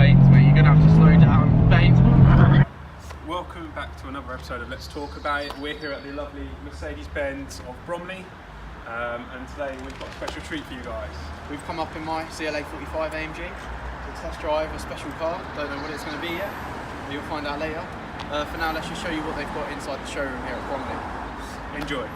Bains, mate. You're gonna have to slow down, Bains. Welcome back to another episode of Let's Talk About It. We're here at the lovely Mercedes-Benz of Bromley, and today we've got a special treat for you guys. We've come up in my CLA45 AMG to test drive a special car. Don't know what it's going to be yet, but you'll find out later. For now, let's just show you what they've got inside the showroom here at Bromley. Enjoy.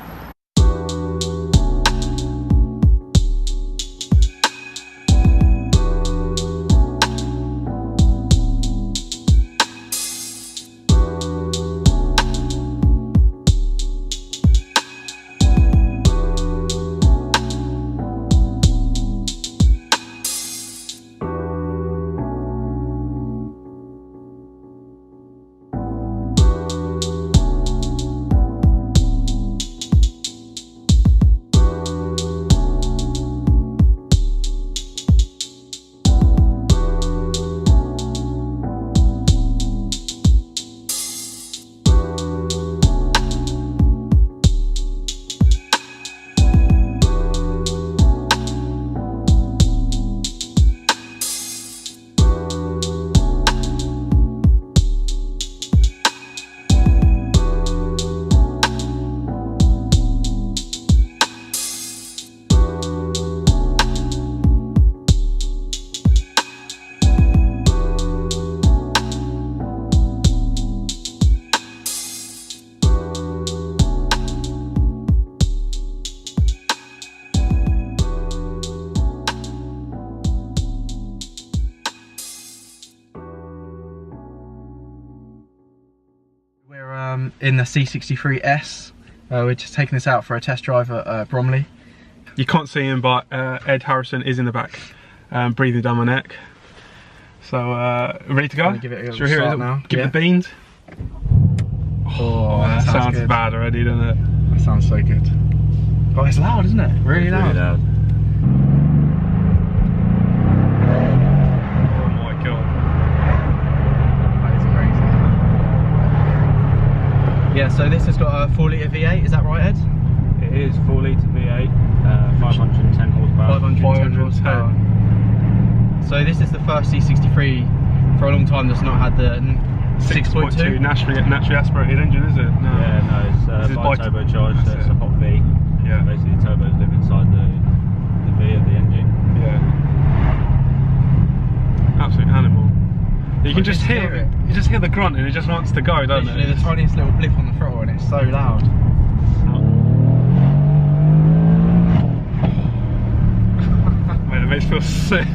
We're in the C63 S. We're just taking this out for a test drive at Bromley. You can't see him, but Ed Harrison is in the back, breathing down my neck. So, ready to go? Give it a Should we hear it now? Give it the beans. Oh, that sounds good. bad already, doesn't it? That sounds so good. Oh, it's loud, isn't it? Really loud. Really loud. Oh my god. That is crazy. Yeah, so this has got a 4-litre V8, is that right, Ed? It is 4-litre V8, 510 horsepower. 510 horsepower. So this is the first C63 for a long time that's not had the 6.2 naturally aspirated engine, is it? No. Yeah, no, it's bi-turbocharged, so it's a hot V. Yeah. Basically, the turbos live inside the V of the engine. Yeah. Absolute animal. You can just hear it. You just hear the grunt and it just wants to go, doesn't Literally it? the tiniest little blip on the throttle and it's so loud. Man, it makes me feel sick.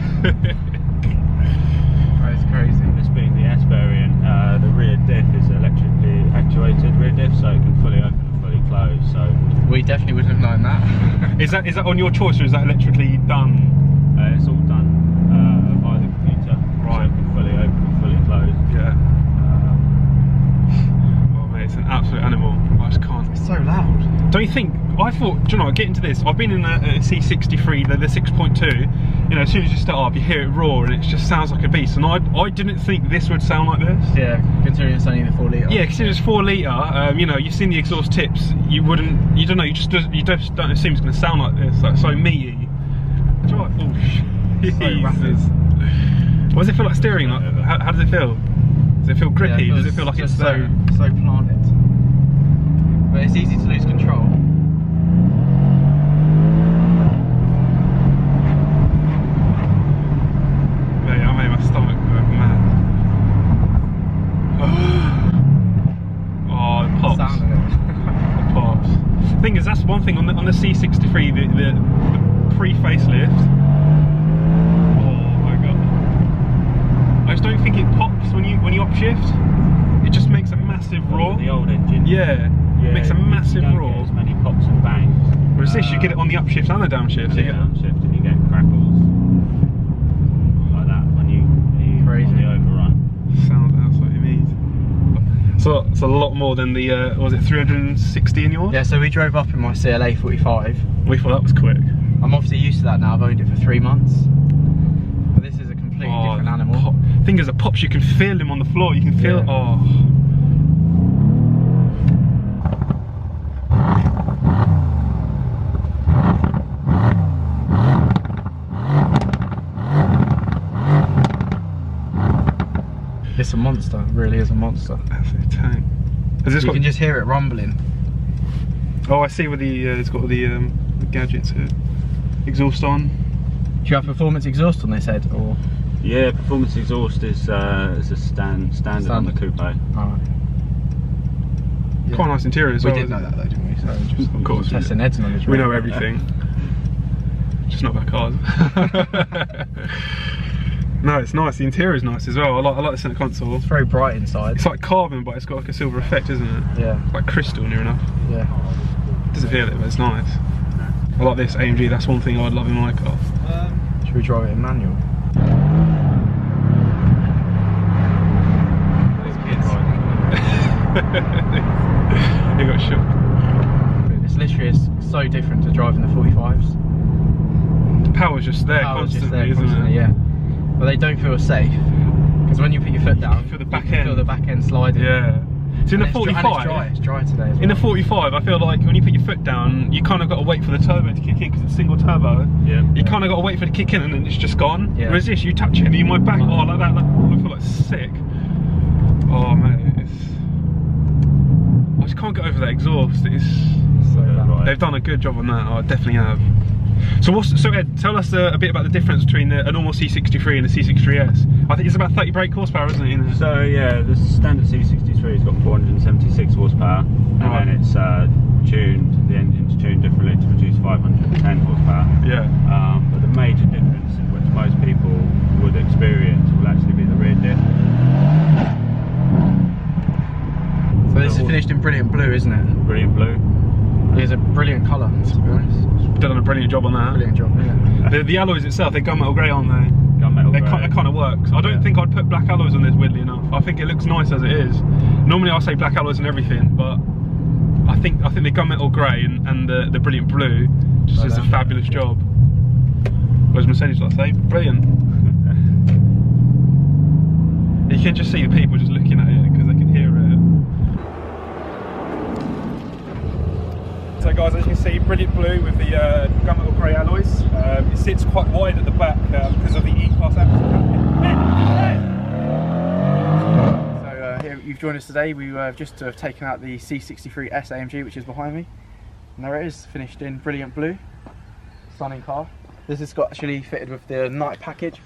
That is crazy. This being the S variant, the rear diff is electrically actuated rear diff, so it can fully open and fully close. So We definitely wouldn't have known that. Is that on your choice, or is that electrically done? it's all done by the computer, Right. so it can fully open and fully close. Yeah. Oh mate, it's an absolute animal. I just can't. It's so loud. Don't you think? I thought, do you know, getting to this, I've been in a C63, the 6.2. You know, as soon as you start up, you hear it roar, and it just sounds like a beast. And I didn't think this would sound like this. Yeah, considering it's only the 4-litre. Yeah, because it's 4-litre. You know, you've seen the exhaust tips. You don't know. You just don't assume it's going to sound like this. Like so meaty. Do you know what? Oh, Jesus. What does it feel like steering? Like, how does it feel? Does it feel grippy? Yeah, does it feel like it's so there? planted? But it's easy to lose control. Mate, I made my stomach go mad. Oh, it pops. Sound of it. It pops. Thing is, that's one thing on the C63, the pre-facelift. Oh my god! I just don't think it pops when you upshift. It just makes a massive roar. The old engine. Yeah, it makes a massive you don't roar. get as many pops and bangs. Whereas this, you get it on the upshift and the downshift. You get downshift and you get crackles like that when you Crazy. on the overrun. Sound absolutely amazing. So it's a lot more than the was it 360 in yours? Yeah, so we drove up in my CLA45. We thought that was quick. I'm obviously used to that now, I've owned it for 3 months. But this is a completely different animal. Thing is, the pops, you can feel them on the floor. You can feel. Yeah. Oh. It's a monster, it really is a monster. That's a tank. You can just hear it rumbling. Oh, I see where it's got the gadgets here. Exhaust on. Do you have performance exhaust on this head, or? Yeah, performance exhaust is a standard on the Coupe. Alright. Yeah. Quite a nice interior as well. We did know that though, didn't we? So just of course. testing heads knowledge. We know everything. Just not about cars. No, it's nice. The interior is nice as well. I like the centre console. It's very bright inside. It's like carbon, but it's got like a silver effect, isn't it? Yeah. It's like crystal near enough. Yeah. Doesn't feel it, but it's nice. I like this AMG. That's one thing I'd love in my car. Should we drive it in manual? You got shook. This literally is so different to driving the 45s. The power's just there constantly, isn't it? Yeah. But they don't feel safe because when you put your foot down, you feel the back end sliding. Yeah. So in the 45, it's dry today as well. In the 45, I feel like when you put your foot down, you kind of got to wait for the turbo to kick in because it's single turbo. Yeah. You kind of got to wait for it to kick in and then it's just gone. Yeah. Whereas this, you touch it and you might back, oh, like that, I feel like sick. Oh man, I just can't get over that exhaust. It's so bad. They've done a good job on that. I definitely have. So Ed, tell us a bit about the difference between a normal C63 and the C63 S. I think it's about 30 brake horsepower, isn't it? So yeah, the standard C63 has got 476 horsepower, and then it's tuned. The engine's tuned differently to produce 510 horsepower. Yeah. But the major difference, which most people would experience, will actually be the rear diff. So this is finished in brilliant blue, isn't it? Brilliant blue. It's a brilliant colour, to be honest. Done a brilliant job on that. Brilliant job, yeah. The alloys itself, they're gunmetal grey, aren't they? Gunmetal grey. They kind of works. I don't think I'd put black alloys on this, weirdly enough. I think it looks nice as it is. Normally I say black alloys and everything, but I think the gunmetal grey and the brilliant blue just does a fabulous job. Whereas Mercedes, like I say, brilliant. You can just see the people just looking at it because they can hear it. So guys, as you can see, brilliant blue with the gunmetal grey alloys. It sits quite wide at the back because of the E-Class So here you've joined us today. We have just taken out the C63 S AMG, which is behind me. And there it is, finished in brilliant blue. Stunning car. This has got actually fitted with the night package.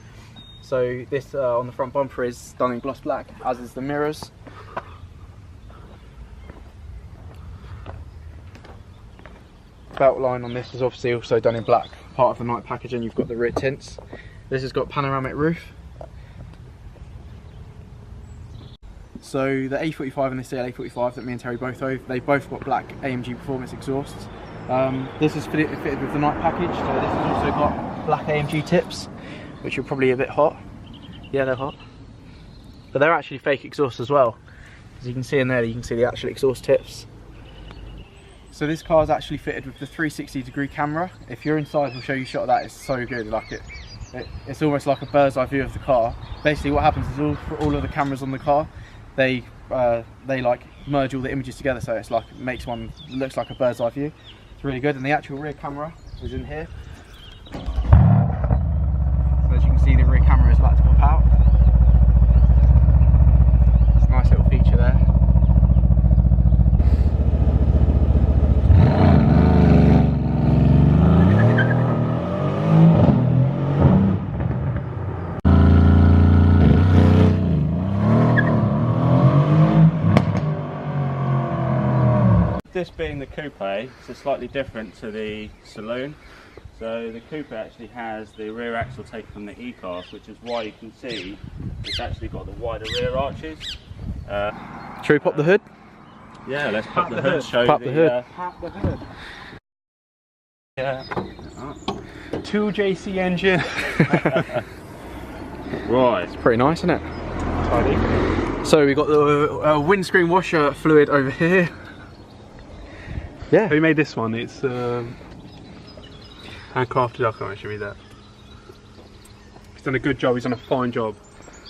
So this on the front bumper is done in gloss black, as is the mirrors. Belt line on this is obviously also done in black, part of the night package, and you've got the rear tints. This has got panoramic roof. So the A45 and the CLA45 that me and Terry both own, they both got black AMG Performance exhausts. This is fitted with the night package, so this has also got black AMG tips, which are probably a bit hot. Yeah, they're hot. But they're actually fake exhaust as well. As you can see in there, you can see the actual exhaust tips. So this car is actually fitted with the 360-degree camera. If you're inside, we'll show you a shot of that. It's so good. Like it's almost like a bird's eye view of the car. Basically, what happens is all of the cameras on the car, they like merge all the images together, so it's like makes one looks like a bird's eye view. It's really good. And the actual rear camera is in here. So as you can see, the rear camera is about to pop out. It's a nice little feature there. This being the Coupe, it's slightly different to the saloon. So the Coupe actually has the rear axle taken from the E-Class, which is why you can see it's actually got the wider rear arches. Shall we pop the hood? Yeah, let's pop the hood. Pop the hood. Pop the hood. Yeah. 2JC engine. Right. It's pretty nice, isn't it? Tidy. So we've got the windscreen washer fluid over here. Yeah. Who made this one? It's handcrafted. I can't actually read that. He's done a good job. He's done a fine job.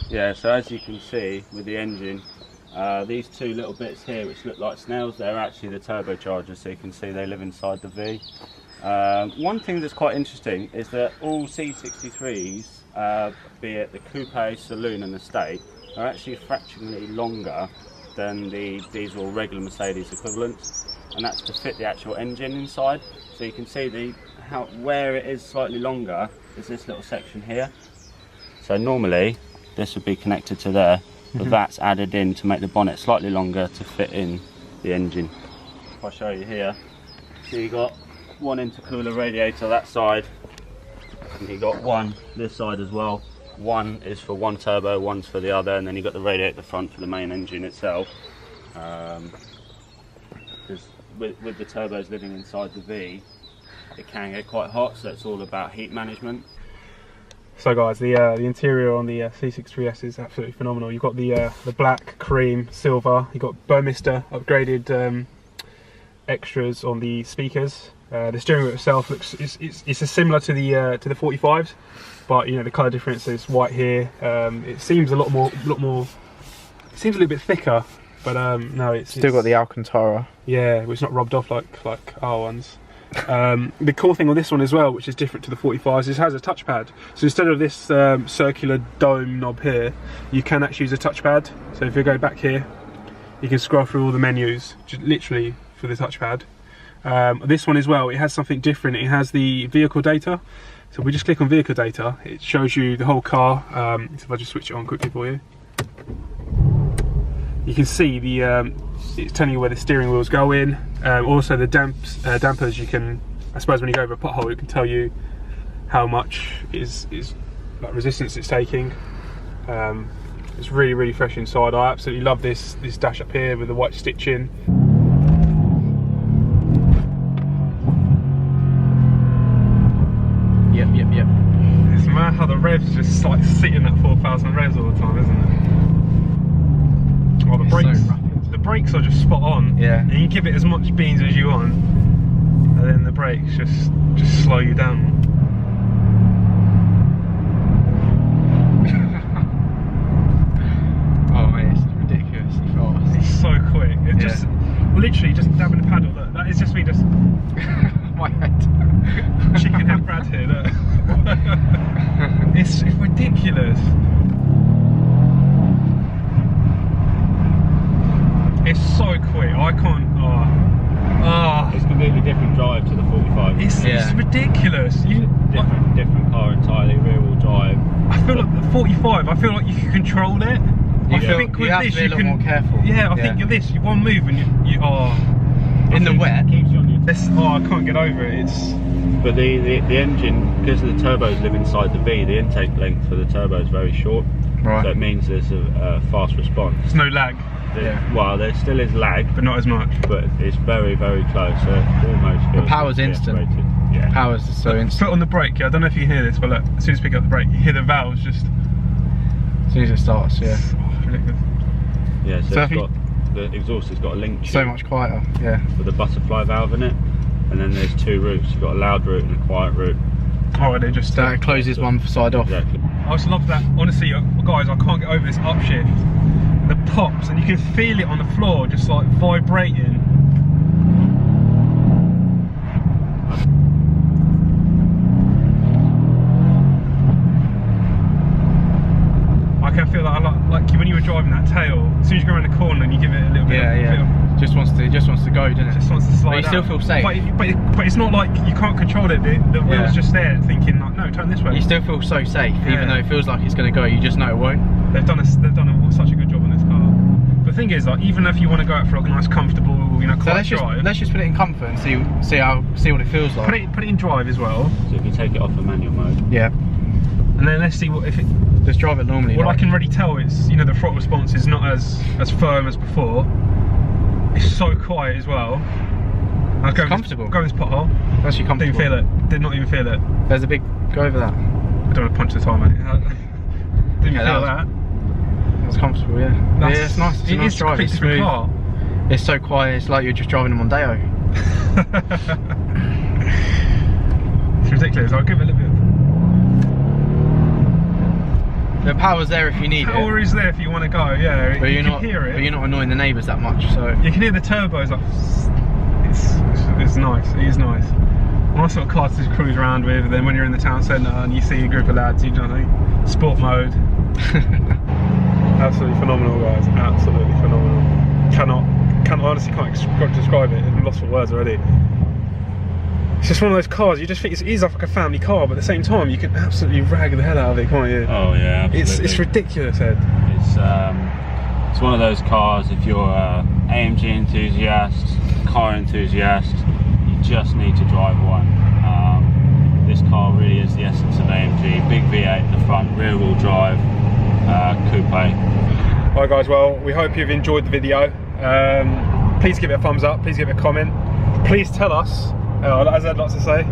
Yeah, so as you can see with the engine, these two little bits here which look like snails, they're actually the turbochargers, so you can see they live inside the V. One thing that's quite interesting is that all C63s, be it the Coupe, Saloon and Estate, are actually fractionally longer than the diesel regular Mercedes equivalents, and that's to fit the actual engine inside. So you can see where it is slightly longer is this little section here. So normally this would be connected to there, but that's added in to make the bonnet slightly longer to fit in the engine. If I show you here, so you got one intercooler radiator that side, and you got one this side as well. One is for one turbo, one's for the other, and then you've got the radiator at the front for the main engine itself. Because with the turbos living inside the V, it can get quite hot, so it's all about heat management. So guys, the interior on the C63S is absolutely phenomenal. You've got the black, cream, silver. You've got Burmester upgraded extras on the speakers. The steering wheel itself looks it's similar to the 45s, but you know the colour difference is white here. It seems a lot more. It seems a little bit thicker, but no, it's still got the Alcantara. Yeah, it's not rubbed off like our ones. The cool thing on this one as well, which is different to the 45s, is it has a touchpad. So instead of this circular dome knob here, you can actually use a touchpad. So if you go back here, you can scroll through all the menus, just literally for the touchpad. This one as well, it has something different. It has the vehicle data. So if we just click on vehicle data, it shows you the whole car. So if I just switch it on quickly for you, you can see the it's telling you where the steering wheel's going. Also the dampers, you can, I suppose when you go over a pothole, it can tell you how much is like resistance it's taking. It's really fresh inside. I absolutely love this dash up here with the white stitching. Yep. It's mad how the revs just like sitting at 4,000 revs all the time, isn't it? Oh, the brakes. So the brakes are just spot on. Yeah. And you can give it as much beans as you want, and then the brakes just slow you down. Oh mate, it's ridiculously fast. It's so quick. It just literally just dabbing the paddle. Look, that is just me just my head. chicken head Brad here. Look. It's ridiculous. It's so quick. I can't. It's a completely different drive to the 45. It's ridiculous. Different car entirely, rear wheel drive. I feel like the 45. I feel like you can control it. I think with this you can. More careful. Yeah, I think with this, one move and you are in the wet. Keeps you on your I can't get over it. But the engine, because the turbos live inside the V, the intake length for the turbo is very short. Right. So it means there's a fast response. There's no lag. Well, there still is lag, but not as much. But it's very close. So it almost feels. The power's instant. Yeah. Power's so instant. Foot on the brake. Yeah, I don't know if you hear this, but look, as soon as you pick up the brake, you hear the valves just. As soon as it starts, yeah. Oh, ridiculous. Yeah. So the exhaust has got a link tube. So much quieter. Yeah. With a butterfly valve in it, and then there's two routes. You've got a loud route and a quiet route. Oh, they just it closes one side off. Exactly. I just love that. Honestly, guys, I can't get over this upshift. The pops, and you can feel it on the floor, just like vibrating. I can feel that like when you were driving that tail. As soon as you go around the corner and you give it a little bit. Just wants to go, doesn't it? Just wants to slide. But you still feel safe. But it's not like you can't control it. The wheel's just there, thinking like, no, turn this way. You still feel so safe, even though it feels like it's going to go. You just know it won't. They've done such a good job on this car. But the thing is, like, even if you want to go out for a nice, comfortable, quiet drive. Let's just put it in comfort and see what it feels like. Put it in drive as well. So if you take it off the manual mode. Yeah. And then let's see what if it. Just drive it normally. Well, I can already tell it's the throttle response is not as firm as before. It's so quiet as well. It's comfortable. Go in this pothole. It's actually comfortable. Didn't feel it. Did not even feel it. There's a big. Go over that. I don't want to punch the tire, mate. Didn't feel that. It's comfortable, yeah. It's nice. It's a nice drive. It's smooth. Car. It's so quiet. It's like you're just driving a Mondeo. It's ridiculous. I'll give it a little bit. The power's there if you need it. Power is there if you want to go, yeah. But you can hear it. But you're not annoying the neighbours that much, so. You can hear the turbos like. It's nice. It is nice. Nice sort of car to cruise around with. And then when you're in the town centre and you see a group of lads, you know, sport mode. Absolutely phenomenal, guys. Absolutely phenomenal. Honestly can't describe it. I'm lost for words already. It's just one of those cars, you just think it is like a family car, but at the same time you can absolutely rag the hell out of it, can't you? Oh yeah, absolutely. It's ridiculous, Ed. It's one of those cars, if you're an AMG enthusiast, car enthusiast, you just need to drive one. This car really is the essence of AMG. Big V8 at the front, rear wheel drive, coupe. Alright guys, well, we hope you've enjoyed the video. Please give it a thumbs up, please give it a comment. Please tell us, as Ed likes to say.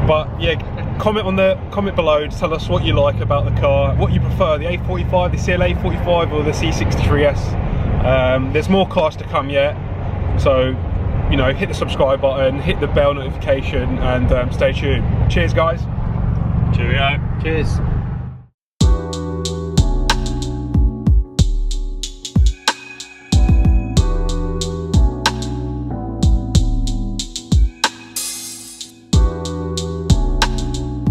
But yeah, comment below to tell us what you like about the car, what you prefer, the A45, the CLA45 or the C63 S. There's more cars to come yet, so you know, hit the subscribe button, hit the bell notification, and stay tuned. Cheers guys. Cheerio. Cheers.